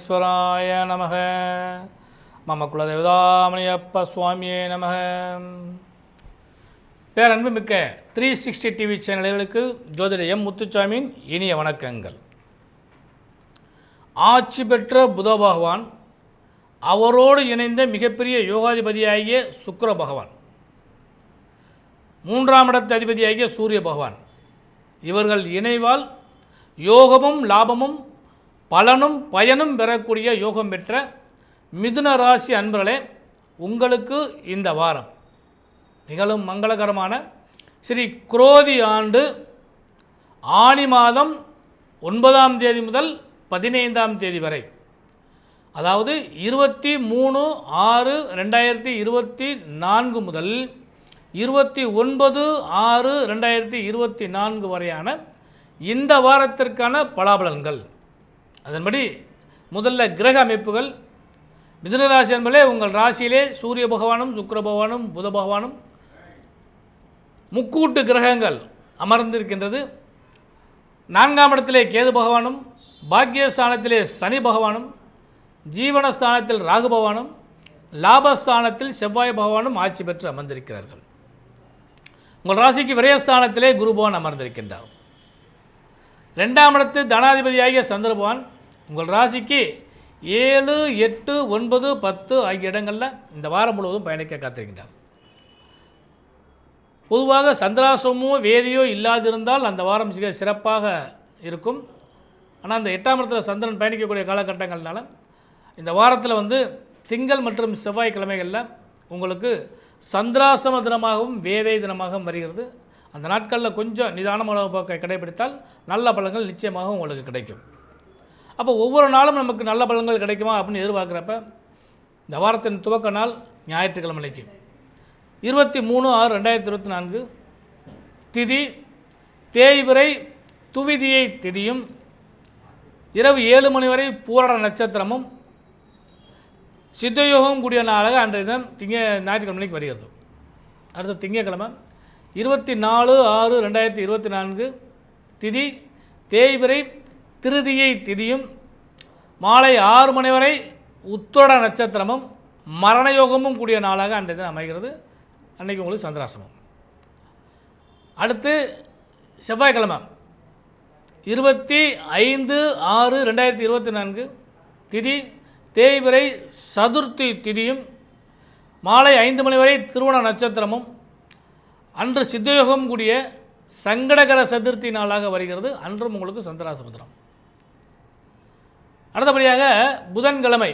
விக்னேஸ்வராய நமக. மம குலதேவதாமணியப்ப சுவாமியே நமக. பேரன்பு மிக்க 360 டிவி சேனல்களுக்கு ஜோதிட எம் முத்துசாமியின் இனிய வணக்கங்கள். ஆட்சி பெற்ற புத பகவான், அவரோடு இணைந்த மிகப்பெரிய யோகாதிபதியாகிய சுக்கிர பகவான், 3ஆம் இடத்து அதிபதியாகிய சூரிய பகவான், இவர்கள் இணைவால் யோகமும் லாபமும் பலனும் பயனும் பெறக்கூடிய யோகம் பெற்ற மிதுன ராசி அன்பர்களே, உங்களுக்கு இந்த வாரம் நிகழும் மங்களகரமான ஸ்ரீ குரோதி ஆண்டு ஆனி மாதம் 9ஆம் தேதி முதல் 15ஆம் தேதி வரை, அதாவது 23/6/2024 முதல் 29/6/2024 வரையான இந்த வாரத்திற்கான பலாபலன்கள். அதன்படி முதல்ல கிரக அமைப்புகள். மிதுனராசி என்பதே உங்கள் ராசியிலே சூரிய பகவானும் சுக்கிர பகவானும் புத பகவானும் முக்கூட்டு கிரகங்கள் அமர்ந்திருக்கின்றது. 4ஆம் இடத்திலே கேது பகவானும், பாக்கியஸ்தானத்திலே சனி பகவானும், ஜீவனஸ்தானத்தில் ராகு பகவானும், லாபஸ்தானத்தில் செவ்வாய் பகவானும் ஆட்சி பெற்று அமர்ந்திருக்கிறார்கள். உங்கள் ராசிக்கு விரயஸ்தானத்திலே குரு பகவான் அமர்ந்திருக்கின்றார். 2ஆம் இடத்து தனாதிபதியாகிய சந்திர பகவான் உங்கள் ராசிக்கு 7, 8, 9, 10 ஆகிய இடங்களில் இந்த வாரம் முழுவதும் பயணிக்க காத்திருக்கின்றார். பொதுவாக சந்திராசிரமோ வேதியோ இல்லாதிருந்தால் அந்த வாரம் மிக சிறப்பாக இருக்கும். ஆனால் அந்த 8ஆம் இடத்தில் சந்திரன் பயணிக்கக்கூடிய காலகட்டங்கள்னால இந்த வாரத்தில் திங்கள் மற்றும் செவ்வாய் கிழமைகளில் உங்களுக்கு சந்திராசிரம தினமாகவும் வேதை தினமாகவும் வருகிறது. அந்த நாட்களில் கொஞ்சம் நிதானமான போக்கை கடைபிடித்தால் நல்ல பலன்கள் நிச்சயமாக உங்களுக்கு கிடைக்கும். அப்போ ஒவ்வொரு நாளும் நமக்கு நல்ல பலன்கள் கிடைக்குமா அப்படின்னு எதிர்பார்க்குறப்ப இந்த வாரத்தின் துவக்க நாள் ஞாயிற்றுக்கிழமைக்கு 23/6/2024 திதி தேய்பிறை துவிதியை திதியும், இரவு 7 மணி வரை பூரண நட்சத்திரமும், சித்தயோகம் கூடிய நாளாக அன்றைய தினம் ஞாயிற்றுக்கிழமைக்கு வருகிறது. அடுத்த திங்கட்கிழமை 24/6/2024 திதி தேய்பிறை திருதியை திதியும், மாலை 6 மணி வரை உத்திரட நட்சத்திரமும் மரணயோகமும் கூடிய நாளாக அன்றைய தினம் அமைகிறது. அன்றைக்கு உங்களுக்கு சந்திராசிரமம். அடுத்து செவ்வாய்க்கிழமை 25/6/2024 திதி தேய்பிறை சதுர்த்தி திதியும், மாலை 5 மணி வரை திருவோண நட்சத்திரமும், அன்று சித்தயோகம் கூடிய சங்கடகர சதுர்த்தி நாளாக வருகிறது. அன்றும் உங்களுக்கு சந்திராசிரமம். அடுத்தபடியாக புதன்கிழமை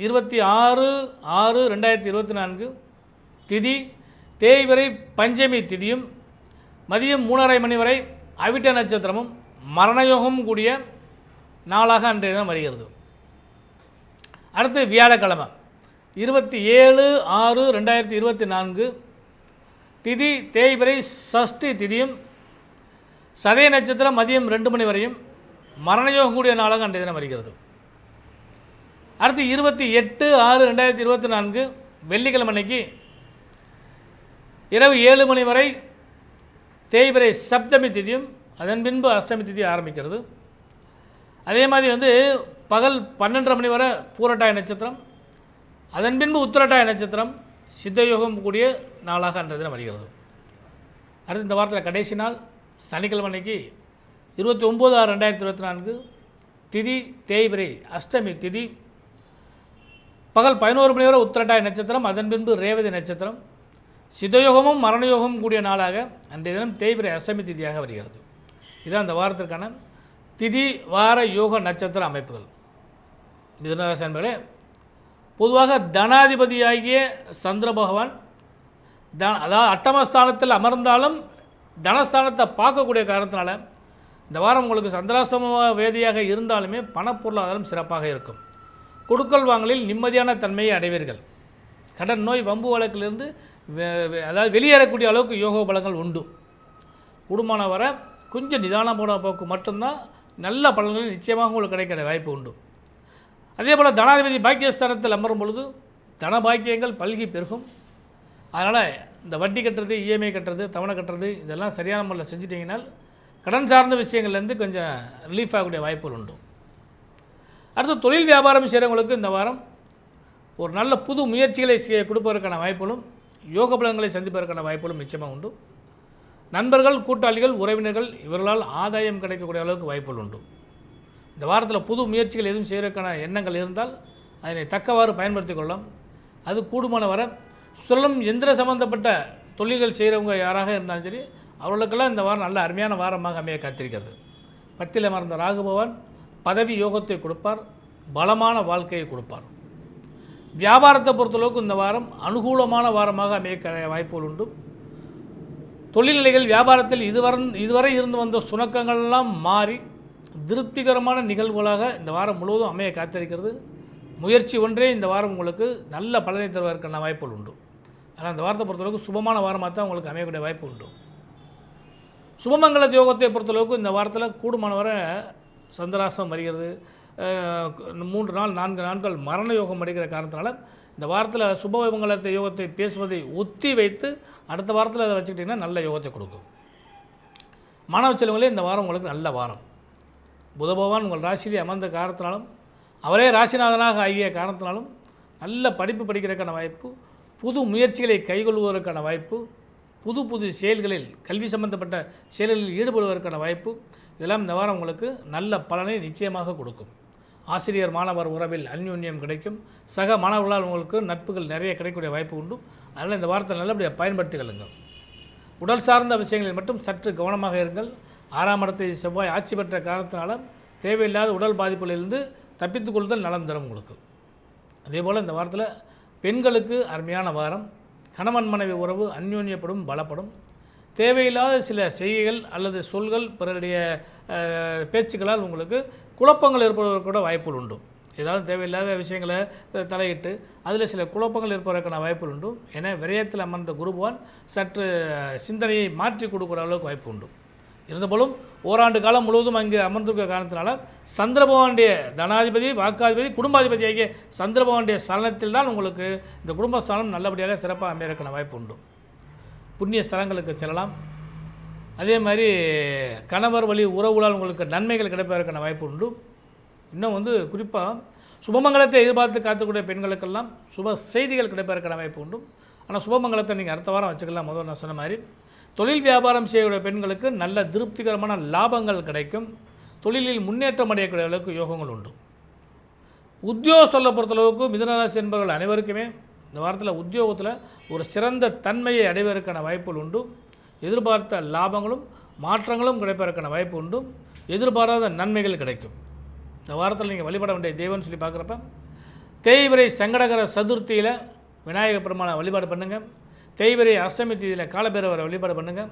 26/6/2024 திதி தேய்பிறை பஞ்சமி திதியும், மதியம் 3:30 மணி வரை அவிட்ட நட்சத்திரமும் மரணயோகமும் கூடிய நாளாக அன்றைய தினம் வருகிறது. அடுத்து வியாழக்கிழமை 27/6/2024 திதி தேய்பிறை சஷ்டி திதியும், சதய நட்சத்திரம் மதியம் 2 மணி வரையும் மரணயோகம் கூடிய நாளாக அன்றைய தினம் வருகிறது. அடுத்து 28/6/2024 வெள்ளிக்கிழமை அன்னைக்கு இரவு 7 மணி வரை தேய்பிறை சப்தமி திதியும், அதன் பின்பு அஷ்டமி திதி ஆரம்பிக்கிறது. அதே மாதிரி பகல் 12:30 மணி வரை பூரட்டாய நட்சத்திரம், அதன் பின்பு உத்திரட்டாய நட்சத்திரம் சித்தயோகம் கூடிய நாளாக அன்றைய தினம் வருகிறது. அடுத்து இந்த வாரத்தில் கடைசி நாள் சனிக்கிழமை அன்னைக்கு 29/6/2024 திதி தேய்பிறை அஷ்டமி திதி, பகல் 11 மணி வரை உத்திரட்டாய நட்சத்திரம், அதன் பின்பு ரேவதி நட்சத்திரம் சித்தயோகமும் மரணயோகமும் கூடிய நாளாக அன்றைய தினம் தேய்பிறை அஷ்டமி திதியாக வருகிறது. இதுதான் அந்த வாரத்திற்கான திதி வார யோக நட்சத்திர அமைப்புகள். மிதுனராசி என்பர்களே, பொதுவாக தனாதிபதியாகிய சந்திர பகவான் அதாவது அட்டமஸ்தானத்தில் அமர்ந்தாலும் தனஸ்தானத்தை பார்க்கக்கூடிய காரணத்தினால இந்த வாரம் உங்களுக்கு சந்திராசிரம வேதியாக இருந்தாலுமே பணப்பொருளாதாரம் சிறப்பாக இருக்கும். கொடுக்கல் வாங்கலில் நிம்மதியான தன்மையை அடைவீர்கள். கடன் நோய் வம்பு வழக்கிலிருந்து அதாவது வெளியேறக்கூடிய அளவுக்கு யோக பலங்கள் உண்டு. கூடுமான வர கொஞ்சம் நிதானமான போக்கு மட்டும்தான் நல்ல பலன்கள் நிச்சயமாக உங்களுக்கு கிடைக்கிற வாய்ப்பு உண்டு. அதே போல் தனாதிபதி பாக்கியஸ்தானத்தில் அமரும் பொழுது தன பாக்கியங்கள் பல்கி பெருகும். அதனால் இந்த வட்டி கட்டுறது, இஎம்ஐ கட்டுறது, தவணை கட்டுறது இதெல்லாம் சரியான முறையில் செஞ்சுட்டிங்கனால் கடன் சார்ந்த விஷயங்கள்லேருந்து கொஞ்சம் ரிலீஃப் ஆகக்கூடிய வாய்ப்புகள் உண்டு. அடுத்து தொழில் வியாபாரம் செய்கிறவங்களுக்கு இந்த வாரம் ஒரு நல்ல புது முயற்சிகளை கொடுப்பதற்கான வாய்ப்புகளும் யோக பலன்களை சந்திப்பதற்கான வாய்ப்புகளும் நிச்சயமாக உண்டு. நண்பர்கள், கூட்டாளிகள், உறவினர்கள் இவர்களால் ஆதாயம் கிடைக்கக்கூடிய அளவுக்கு வாய்ப்புகள் உண்டு. இந்த வாரத்தில் புது முயற்சிகள் எதுவும் செய்வதற்கான எண்ணங்கள் இருந்தால் அதனை தக்கவாறு பயன்படுத்தி கொள்ளலாம். அது கூடுமான வர சொல்லும் எந்திர சம்பந்தப்பட்ட தொழில்கள் செய்கிறவங்க யாராக இருந்தாலும் சரி, அவர்களுக்கெல்லாம் இந்த வாரம் நல்ல அருமையான வாரமாக அமைய காத்திருக்கிறது. 10ல் அமர்ந்த ராகு பகவான் பதவி யோகத்தை கொடுப்பார், பலமான வாழ்க்கையை கொடுப்பார். வியாபாரத்தை பொறுத்தளவுக்கு இந்த வாரம் அனுகூலமான வாரமாக அமைய வாய்ப்புகள் உண்டு. தொழில்நிலைகள் வியாபாரத்தில் இதுவரை இருந்து வந்த சுணக்கங்கள்லாம் மாறி திருப்திகரமான நிகழ்வுகளாக இந்த வாரம் முழுவதும் அமைய காத்திருக்கிறது. முயற்சி ஒன்றே இந்த வாரம் உங்களுக்கு நல்ல பலனை தருவதற்கான வாய்ப்புகள் உண்டு. ஆனால் இந்த வாரத்தை பொறுத்தளவுக்கு சுபமான வாரமாக தான் உங்களுக்கு அமையக்கூடிய வாய்ப்பு உண்டு. சுபமங்கல யோகத்தை பொறுத்தளவுக்கு இந்த வாரத்தில் கூடுமான வரை சந்திராசம் வருகிறது. 3 நாள் 4 நாட்கள் மரண யோகம் அடிக்கிற காரணத்தினால இந்த வாரத்தில் சுபமங்கலத்தை யோகத்தை பேசுவதை ஒத்தி வைத்து அடுத்த வாரத்தில் அதை வச்சுக்கிட்டிங்கன்னா நல்ல யோகத்தை கொடுக்கும். மாணவ செல்வங்களே, இந்த வாரம் உங்களுக்கு நல்ல வாரம். புத பகவான் உங்கள் ராசியிலே அமர்ந்த காரணத்தினாலும் அவரே ராசிநாதனாக ஆகிய காரணத்தினாலும் நல்ல படிப்பு படிக்கிறதுக்கான வாய்ப்பு, புது முயற்சிகளை கைகொள்வதற்கான வாய்ப்பு, புது செயல்களில் கல்வி சம்பந்தப்பட்ட செயல்களில் ஈடுபடுவதற்கான வாய்ப்பு, இதெல்லாம் இந்த வாரம் உங்களுக்கு நல்ல பலனை நிச்சயமாக கொடுக்கும். ஆசிரியர் மாணவர் உறவில் அந்யோன்யம் கிடைக்கும். சக மாணவர்களால் உங்களுக்கு நட்புகள் நிறைய கிடைக்கக்கூடிய வாய்ப்பு உண்டு. அதனால் இந்த வாரத்தை நல்லபடியாக பயன்படுத்திக்கொள்ளுங்கள். உடல் சார்ந்த விஷயங்களில் மட்டும் சற்று கவனமாக இருங்கள். 6ஆம் இடத்தை செவ்வாய் ஆட்சி பெற்ற காரணத்தினால தேவையில்லாத உடல் பாதிப்புகளிலிருந்து தப்பித்துக் கொள்ளுதல் நலம் தரும் உங்களுக்கு. அதேபோல் இந்த வாரத்தில் பெண்களுக்கு அருமையான வாரம். கணவன் மனைவி உறவு அந்யோன்யப்படும், பலப்படும். தேவையில்லாத சில செய்கைகள் அல்லது சொல்கள் பிறருடைய பேச்சுக்களால் உங்களுக்கு குழப்பங்கள் ஏற்படுவதற்கு கூட வாய்ப்புகள் உண்டு. ஏதாவது தேவையில்லாத விஷயங்களை தலையிட்டு அதில் சில குழப்பங்கள் ஏற்படுவதற்கான வாய்ப்புகள் உண்டு. ஏன்னா விரயத்தில் அமர்ந்த குருபவான் சற்று சிந்தனையை மாற்றி கொடுக்குற அளவுக்கு வாய்ப்பு உண்டு. இருந்தபோலும் ஓராண்டு காலம் முழுவதும் அங்கே அமர்ந்திருக்க காரணத்தினால சந்திரபகவானுடைய தனாதிபதி, வாக்காதிபதி, குடும்பாதிபதி ஆகிய சந்திரபகவானுடைய சலனத்தில் தான் உங்களுக்கு இந்த குடும்ப ஸ்தானம் நல்லபடியாக சிறப்பாக அமையறக்கான வாய்ப்பு உண்டு. புண்ணிய ஸ்தலங்களுக்கு செல்லலாம். அதே மாதிரி கணவர் வழி உறவுகளால் உங்களுக்கு நன்மைகள் கிடைப்பதற்கான வாய்ப்பு உண்டு. இன்னும் குறிப்பாக சுபமங்கலத்தை எதிர்பார்த்து காத்துக்கூடிய பெண்களுக்கெல்லாம் சுப செய்திகள் கிடைப்பதற்கான வாய்ப்பு உண்டு. ஆனால் சுபமங்கலத்தை நீங்கள் அடுத்த வாரம் வச்சுக்கலாம். முதல்ல நான் சொன்ன மாதிரி தொழில் வியாபாரம் செய்யக்கூடிய பெண்களுக்கு நல்ல திருப்திகரமான லாபங்கள் கிடைக்கும். தொழிலில் முன்னேற்றம் அடையக்கூடிய அளவுக்கு யோகங்கள் உண்டு. உத்தியோகத்தை பொறுத்தளவுக்கு மிதுனராசி என்பவர்கள் அனைவருக்குமே இந்த வாரத்தில் உத்தியோகத்தில் ஒரு சிறந்த தன்மையை அடைவதற்கான வாய்ப்புகள் உண்டு. எதிர்பார்த்த லாபங்களும் மாற்றங்களும் கிடைப்பதற்கான வாய்ப்பு உண்டு. எதிர்பாராத நன்மைகள் கிடைக்கும். இந்த வாரத்தில் நீங்கள் வழிபட வேண்டிய தெய்வம்னு சொல்லி பார்க்குறப்ப தேய்பிறை சங்கடகர சதுர்த்தியில் விநாயகர் பெருமானை வழிபாடு பண்ணுங்கள். தேய்பிறை அஷ்டமி தேதியில் காலபைரவரை வழிபாடு பண்ணுங்கள்.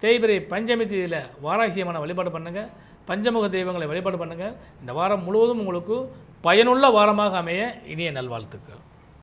தேய்பிறை பஞ்சமி தேதியில் வாராகியமான வழிபாடு பண்ணுங்கள். பஞ்சமுக தெய்வங்களை வழிபாடு பண்ணுங்கள். இந்த வாரம் முழுவதும் உங்களுக்கு பயனுள்ள வாரமாக அமைய இனிய நல்வாழ்த்துக்கள்.